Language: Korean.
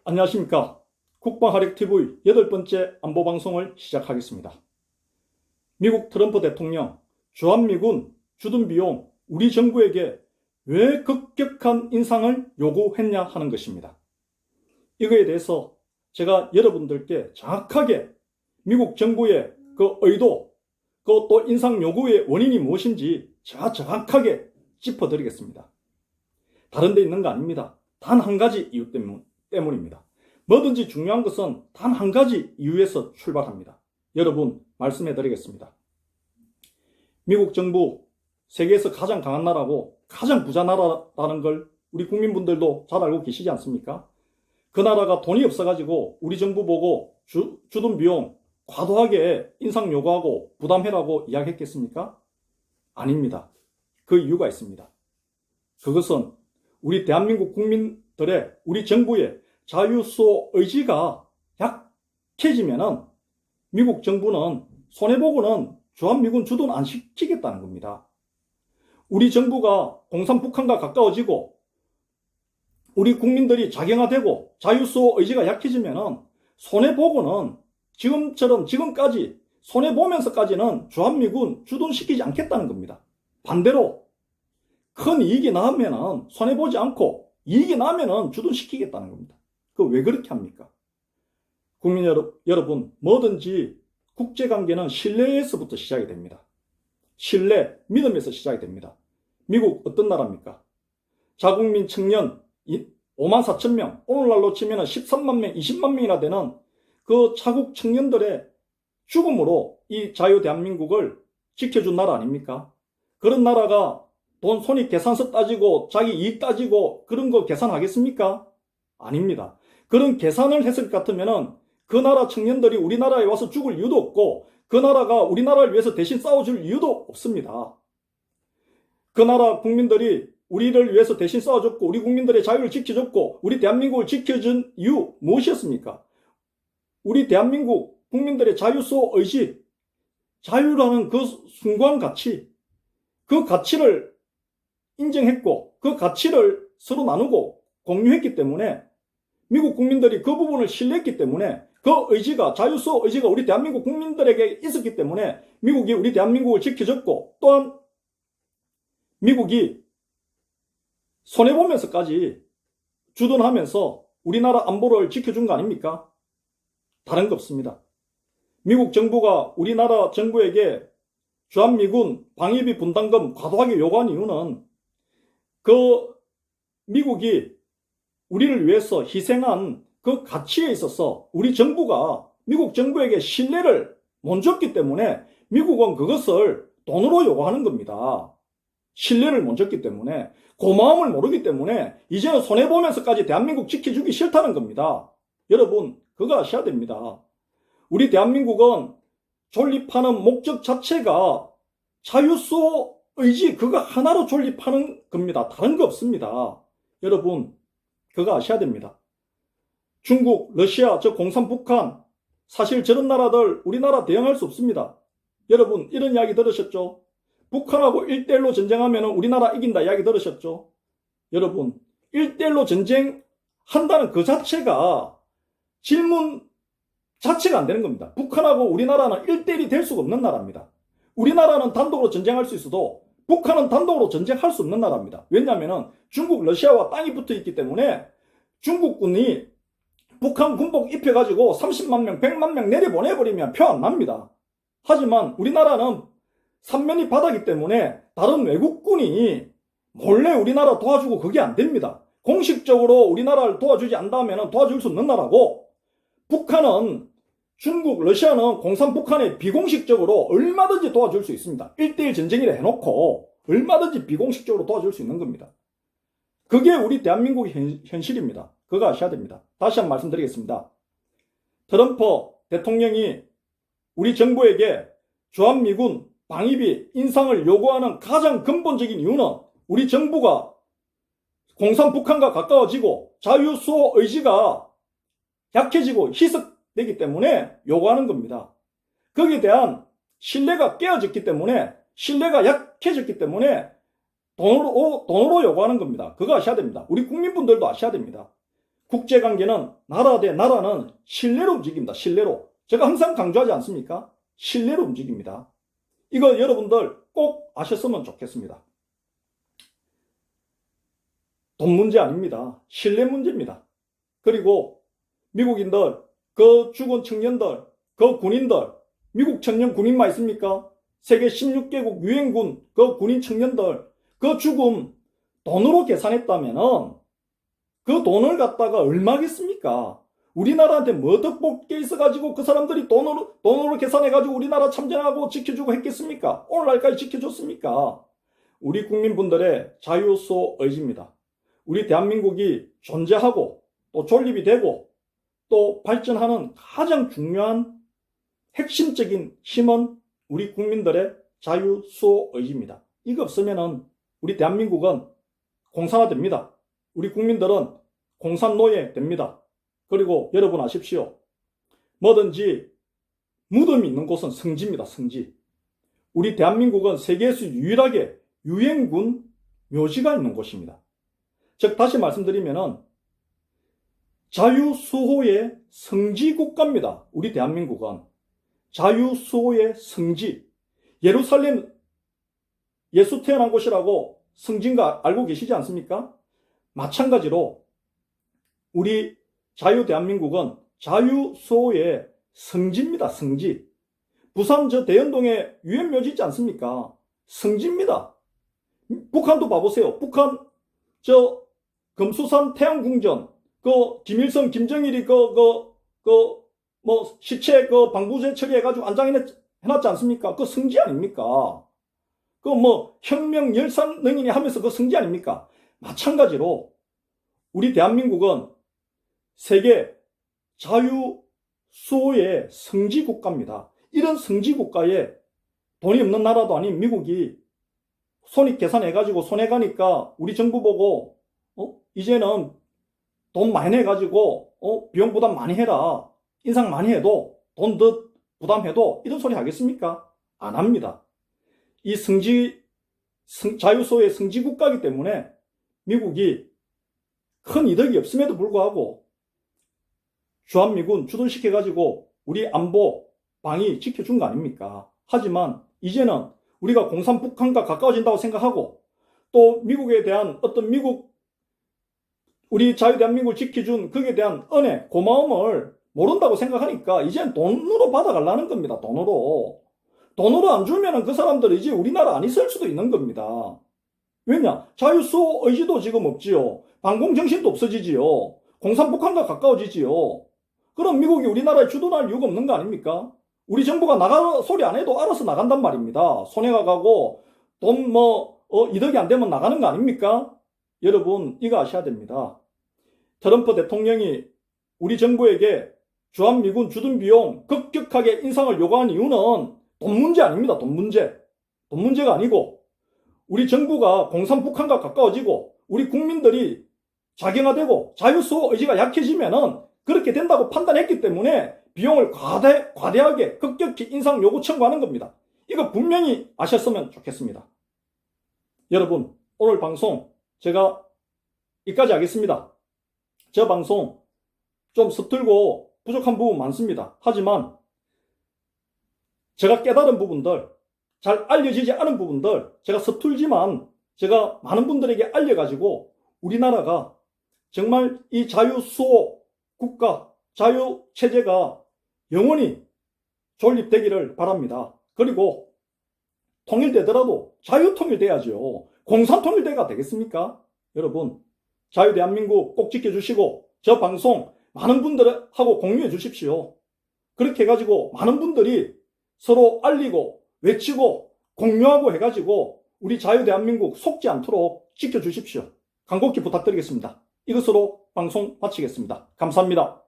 안녕하십니까. 국방하력TV 8번째 안보방송을 시작하겠습니다. 미국 트럼프 대통령 주한미군 주둔비용 우리 정부에게 왜 급격한 인상을 요구했냐 하는 것입니다. 이거에 대해서 제가 여러분들께 정확하게 미국 정부의 그 의도, 그 또 인상 요구의 원인이 무엇인지 제가 정확하게 짚어드리겠습니다. 다른 데 있는 거 아닙니다. 단 한 가지 이유 때문입니다. 뭐든지 중요한 것은 단 한 가지 이유에서 출발합니다. 여러분 말씀해 드리겠습니다. 미국 정부 세계에서 가장 강한 나라고 가장 부자 나라라는 걸 우리 국민분들도 잘 알고 계시지 않습니까? 그 나라가 돈이 없어가지고 우리 정부 보고 주둔 비용 과도하게 인상 요구하고 부담해라고 이야기했겠습니까? 아닙니다. 그 이유가 있습니다. 그것은 우리 대한민국 국민들의 우리 정부의 자유수호 의지가 약해지면은 미국 정부는 손해보고는 주한미군 주둔 안 시키겠다는 겁니다. 우리 정부가 공산 북한과 가까워지고 우리 국민들이 자경화되고 자유수호 의지가 약해지면은 손해보고는 지금까지 손해보면서까지는 주한미군 주둔시키지 않겠다는 겁니다. 반대로 큰 이익이 나면은 손해보지 않고 이익이 나면은 주둔시키겠다는 겁니다. 그 왜 그렇게 합니까? 국민 여러분, 뭐든지 국제관계는 신뢰에서부터 시작이 됩니다. 신뢰, 믿음에서 시작이 됩니다. 미국 어떤 나라입니까? 자국민 청년 5만 4천 명, 오늘날로 치면 13만 명, 20만 명이나 되는 그 자국 청년들의 죽음으로 이 자유 대한민국을 지켜준 나라 아닙니까? 그런 나라가 돈 손익 계산서 따지고 자기 이익 따지고 그런 거 계산하겠습니까? 아닙니다. 그런 계산을 했을 것 같으면은 그 나라 청년들이 우리나라에 와서 죽을 이유도 없고 그 나라가 우리나라를 위해서 대신 싸워줄 이유도 없습니다. 그 나라 국민들이 우리를 위해서 대신 싸워줬고 우리 국민들의 자유를 지켜줬고 우리 대한민국을 지켜준 이유 무엇이었습니까? 우리 대한민국 국민들의 자유수호 의지, 자유라는 그 숭고한 가치, 그 가치를 인정했고 그 가치를 서로 나누고 공유했기 때문에 미국 국민들이 그 부분을 신뢰했기 때문에 그 의지가 자유수호 의지가 우리 대한민국 국민들에게 있었기 때문에 미국이 우리 대한민국을 지켜줬고 또한 미국이 손해보면서까지 주둔하면서 우리나라 안보를 지켜준 거 아닙니까? 다른 거 없습니다. 미국 정부가 우리나라 정부에게 주한미군 방위비 분담금 과도하게 요구한 이유는 그 미국이 우리를 위해서 희생한 그 가치에 있어서 우리 정부가 미국 정부에게 신뢰를 못 줬기 때문에 미국은 그것을 돈으로 요구하는 겁니다. 신뢰를 못 줬기 때문에 고마움을 모르기 때문에 이제는 손해보면서까지 대한민국 지켜주기 싫다는 겁니다. 여러분 그거 아셔야 됩니다. 우리 대한민국은 존립하는 목적 자체가 자유수호 의지 그거 하나로 존립하는 겁니다. 다른 거 없습니다. 여러분 그거 아셔야 됩니다. 중국, 러시아, 저 공산 북한 사실 저런 나라들 우리나라 대응할 수 없습니다. 여러분 이런 이야기 들으셨죠? 북한하고 1대1로 전쟁하면 우리나라 이긴다 이야기 들으셨죠? 여러분 1대1로 전쟁한다는 그 자체가 질문 자체가 안 되는 겁니다. 북한하고 우리나라는 1대1이 될 수가 없는 나라입니다. 우리나라는 단독으로 전쟁할 수 있어도 북한은 단독으로 전쟁할 수 없는 나라입니다. 왜냐하면 중국, 러시아와 땅이 붙어 있기 때문에 중국군이 북한 군복 입혀가지고 30만 명, 100만 명 내려보내버리면 표 안 납니다. 하지만 우리나라는 삼면이 바다기 때문에 다른 외국군이 몰래 우리나라 도와주고 그게 안 됩니다. 공식적으로 우리나라를 도와주지 않다면 도와줄 수 없는 나라고 북한은 중국, 러시아는 공산 북한에 비공식적으로 얼마든지 도와줄 수 있습니다. 1대1 전쟁이라 해놓고 얼마든지 비공식적으로 도와줄 수 있는 겁니다. 그게 우리 대한민국의 현실입니다. 그거 아셔야 됩니다. 다시 한번 말씀드리겠습니다. 트럼프 대통령이 우리 정부에게 주한미군 방위비 인상을 요구하는 가장 근본적인 이유는 우리 정부가 공산 북한과 가까워지고 자유수호 의지가 약해지고 희석되기 때문에 요구하는 겁니다. 거기에 대한 신뢰가 깨어졌기 때문에 신뢰가 약해졌기 때문에 돈으로 요구하는 겁니다. 그거 아셔야 됩니다. 우리 국민분들도 아셔야 됩니다. 국제관계는 나라 대 나라는 신뢰로 움직입니다. 신뢰로. 제가 항상 강조하지 않습니까? 신뢰로 움직입니다. 이거 여러분들 꼭 아셨으면 좋겠습니다. 돈 문제 아닙니다. 신뢰 문제입니다. 그리고 미국인들, 그 죽은 청년들, 그 군인들, 미국 청년 군인만 있습니까? 세계 16개국 유엔군 그 군인 청년들, 그 죽음 돈으로 계산했다면은 그 돈을 갖다가 얼마겠습니까? 우리나라한테 뭐 덕복게 있어가지고 그 사람들이 돈으로 계산해가지고 우리나라 참전하고 지켜주고 했겠습니까? 오늘날까지 지켜줬습니까? 우리 국민분들의 자유수호 의지입니다. 우리 대한민국이 존재하고 또 존립이 되고 또 발전하는 가장 중요한 핵심적인 힘은 우리 국민들의 자유수호 의지입니다. 이거 없으면은 우리 대한민국은 공산화됩니다. 우리 국민들은 공산노예 됩니다. 그리고 여러분 아십시오. 뭐든지 무덤이 있는 곳은 성지입니다. 성지. 우리 대한민국은 세계에서 유일하게 유엔군 묘지가 있는 곳입니다. 즉 다시 말씀드리면은 자유수호의 성지 국가입니다. 우리 대한민국은 자유수호의 성지. 예루살렘 예수 태어난 곳이라고 성지인 거 알고 계시지 않습니까? 마찬가지로 우리 자유 대한민국은 자유수호의 성지입니다. 성지. 부산 저 대연동에 유엔묘지 있지 않습니까? 성지입니다. 북한도 봐보세요. 북한 저 금수산 태양궁전 그 김일성 김정일이 뭐 시체 그 방부제 처리해가지고 안장해놨지 않습니까? 그 성지 아닙니까? 그 뭐 혁명 열산 능인이 하면서 그 성지 아닙니까? 마찬가지로 우리 대한민국은 세계 자유수호의 성지 국가입니다. 이런 성지 국가에 돈이 없는 나라도 아닌 미국이 손익 계산해가지고 손해 가니까 우리 정부 보고 이제는 돈 많이 내가지고 비용 부담 많이 해라. 인상 많이 해도 돈 더 부담해도 이런 소리 하겠습니까? 안 합니다. 이 자유수호의 성지 국가이기 때문에 미국이 큰 이득이 없음에도 불구하고 주한미군 주둔시켜가지고 우리 안보 방위 지켜준 거 아닙니까? 하지만 이제는 우리가 공산북한과 가까워진다고 생각하고 또 미국에 대한 어떤 우리 자유대한민국을 지켜준 거기에 대한 은혜, 고마움을 모른다고 생각하니까 이제는 돈으로 받아가려는 겁니다. 돈으로 안 주면은 그 사람들이 이제 우리나라 안 있을 수도 있는 겁니다. 왜냐? 자유수호 의지도 지금 없지요. 반공정신도 없어지지요. 공산북한과 가까워지지요. 그럼 미국이 우리나라에 주둔할 이유가 없는 거 아닙니까? 우리 정부가 나가 소리 안 해도 알아서 나간단 말입니다. 손해가 가고 돈 이득이 안 되면 나가는 거 아닙니까? 여러분 이거 아셔야 됩니다. 트럼프 대통령이 우리 정부에게 주한미군 주둔비용 급격하게 인상을 요구한 이유는 돈 문제 아닙니다. 돈 문제. 돈 문제가 아니고 우리 정부가 공산북한과 가까워지고 우리 국민들이 자경화되고 자유수호 의지가 약해지면은 그렇게 된다고 판단했기 때문에 비용을 과대하게 급격히 인상 요구 청구하는 겁니다. 이거 분명히 아셨으면 좋겠습니다. 여러분 오늘 방송 제가 여기까지 하겠습니다. 저 방송 좀 서툴고 부족한 부분 많습니다. 하지만 제가 깨달은 부분들, 잘 알려지지 않은 부분들, 제가 서툴지만 제가 많은 분들에게 알려가지고 우리나라가 정말 이 자유수호 국가, 자유체제가 영원히 존립되기를 바랍니다. 그리고 통일되더라도 자유통일돼야죠. 공산통일대가 되겠습니까? 여러분 자유대한민국 꼭 지켜주시고 저 방송 많은 분들하고 공유해 주십시오. 그렇게 해가지고 많은 분들이 서로 알리고 외치고 공유하고 해가지고 우리 자유대한민국 속지 않도록 지켜주십시오. 간곡히 부탁드리겠습니다. 이것으로 방송 마치겠습니다. 감사합니다.